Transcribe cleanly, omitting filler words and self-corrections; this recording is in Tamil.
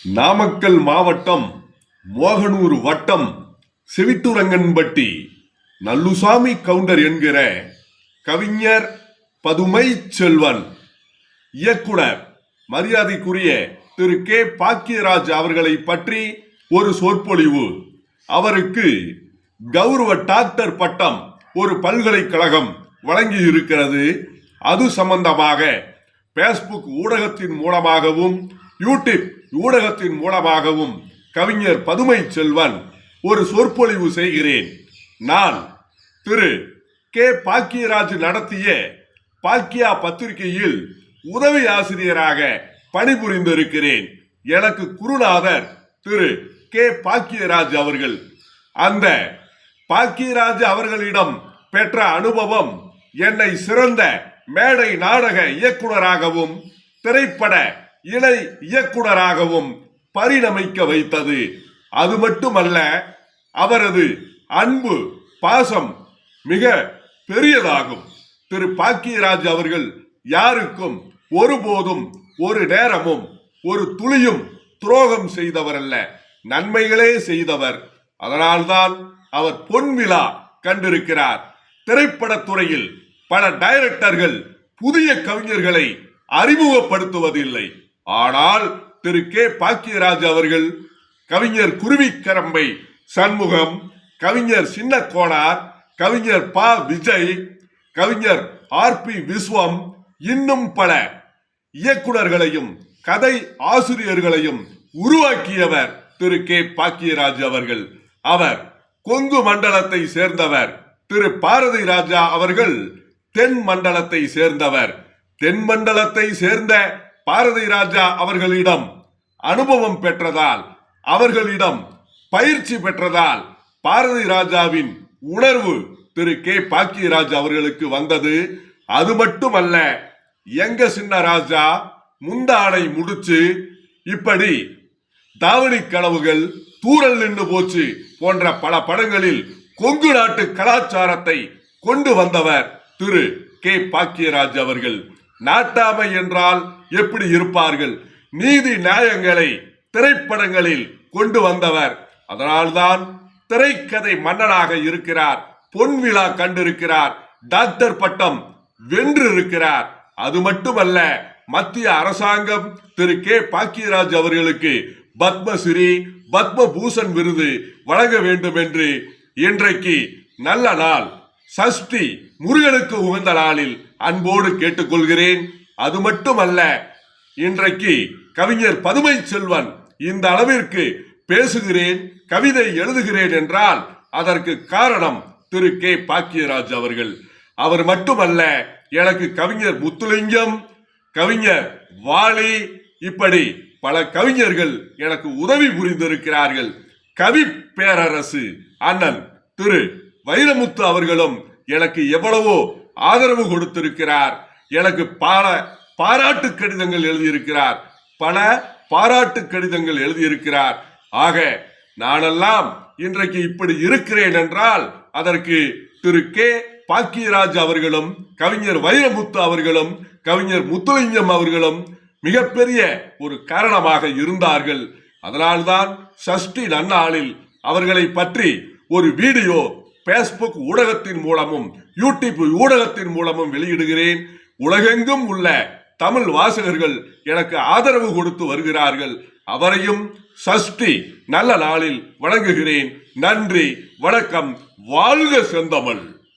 நாமக்கல் மாவட்டம் மோகனூர் வட்டம் செவிட்டுரங்கன்பட்டி நல்லுசாமி கவுண்டர் என்கிற கவிஞர் பதுமை செல்வன் இயக்குனர் மரியாதைக்குரிய திரு கே பாக்கியராஜ் அவர்களை பற்றி ஒரு சொற்பொழிவு. அவருக்கு கௌரவ டாக்டர் பட்டம் ஒரு பல்கலைக்கழகம் வழங்கி இருக்கிறது. அது சம்பந்தமாக பேஸ்புக் ஊடகத்தின் மூலமாகவும் யூடியூப் ஊடகத்தின் மூலமாகவும் கவிஞர் பதுமை செல்வன் ஒரு சொற்பொழிவு செய்கிறேன். நான் திரு கே பாக்கியராஜ் நடத்திய பாக்கியா பத்திரிகையில் உதவி ஆசிரியராக பணிபுரிந்திருக்கிறேன். எனக்கு குருநாதர் திரு கே பாக்கியராஜ் அவர்கள். அந்த பாக்கியராஜ் அவர்களிடம் பெற்ற அனுபவம் என்னை சிறந்த மேடை நாடக இயக்குனராகவும் திரைப்பட இணை இயக்குனராகவும் பரிணமிக்க வைத்தது. அது மட்டுமல்ல, அவரது அன்பு பாசம் மிக பெரியதாகும். திரு பாக்கியராஜ் அவர்கள் யாருக்கும் ஒருபோதும் ஒரு நேரமும் ஒரு துளியும் துரோகம் செய்தவர் அல்ல, நன்மைகளே செய்தவர். அதனால்தான் அவர் பொன் விழா கண்டிருக்கிறார். திரைப்படத்துறையில் பல டைரக்டர்கள் புதிய கவிஞர்களை அறிமுகப்படுத்துவதில்லை. ஆனால் திரு கே பாக்கியராஜ் அவர்கள் கவிஞர் குருவிக்கரம்பை சண்முகம், கவிஞர் சின்ன கோனார், கவிஞர் பா விஜய், கவிஞர் ஆர்.பி. விஸ்வம், இன்னும் பல இயக்குனர்களையும் கதை ஆசிரியர்களையும் உருவாக்கியவர் திரு கே பாக்கியராஜ் அவர்கள். அவர் கொங்கு மண்டலத்தை சேர்ந்தவர். திரு பாரதி ராஜா அவர்கள் தென் மண்டலத்தை சேர்ந்தவர். தென் மண்டலத்தை சேர்ந்த பாரதி ராஜா அவர்களிடம் அனுபவம் பெற்றதால், அவர்களிடம் பயிற்சி பெற்றதால் பாரதி ராஜாவின் உணர்வு திரு கே பாக்கியராஜ் அவர்களுக்கு வந்தது. அது மட்டுமல்ல, எங்க சின்ன ராஜா, முந்தானை முடிச்சு, இப்படி தாவணி கனவுகள், தூரல் நின்று போச்சு போன்ற பல படங்களில் கொங்கு நாட்டு கலாச்சாரத்தை கொண்டு வந்தவர் திரு கே பாக்கியராஜ் அவர்கள். நாட்டாமை என்றால் எப்படி இருப்பார்கள், நீதி நியாயங்களை திரைப்படங்களில் கொண்டு வந்தவர். அதனால்தான் திரைக்கதை மன்னனாக இருக்கிறார். பொன் விழா கண்டிருக்கிறார். டாக்டர் பட்டம் வென்று இருக்கிறார். அது மட்டுமல்ல, மத்திய அரசாங்கம் திரு கே பாக்கியராஜ் அவர்களுக்கு பத்மஸ்ரீ, பத்மபூஷன் விருது வழங்க வேண்டும் என்று இன்றைக்கு நல்ல நாள், சஷ்டி, முருகனுக்கு உகந்த நாளில் அன்போடு கேட்டுக்கொள்கிறேன். அது மட்டுமல்ல, இன்றைக்கு கவிஞர் பதுமை செல்வன் இந்த அளவிற்கு பேசுகிறேன், கவிதை எழுதுகிறேன் என்றால் அதற்கு காரணம் திரு கே பாக்கியராஜ் அவர்கள். அவர் மட்டுமல்ல, எனக்கு கவிஞர் முத்துலிங்கம், கவிஞர் வாலி, இப்படி பல கவிஞர்கள் எனக்கு உதவி புரிந்திருக்கிறார்கள். கவி பேரரசு அண்ணன் திரு வைரமுத்து அவர்களும் எனக்கு எவ்வளவோ ஆதரவு கொடுத்திருக்கிறார். எனக்கு பல பாராட்டு கடிதங்கள் எழுதியிருக்கிறார். பல பாராட்டு கடிதங்கள் எழுதியிருக்கிறார். ஆக நானெல்லாம் இன்றைக்கு இப்படி இருக்கிறேன் என்றால் அதற்கு திரு கே பாக்கியராஜ் அவர்களும், கவிஞர் வைரமுத்து அவர்களும், கவிஞர் முத்துலிங்கம் அவர்களும் மிகப்பெரிய ஒரு காரணமாக இருந்தார்கள். அதனால்தான் சஷ்டி நன்னாளில் அவர்களை பற்றி ஒரு வீடியோ பேஸ்புக் ஊடகத்தின் மூலமும் யூடியூப் ஊடகத்தின் மூலமும் வெளியிடுகிறேன். உலகெங்கும் உள்ள தமிழ் வாசகர்கள் எனக்கு ஆதரவு கொடுத்து வருகிறார்கள். அவரையும் சஷ்டி நல்ல நாளில் வணங்குகிறேன். நன்றி, வணக்கம். வாழ்க செந்தமிழ்.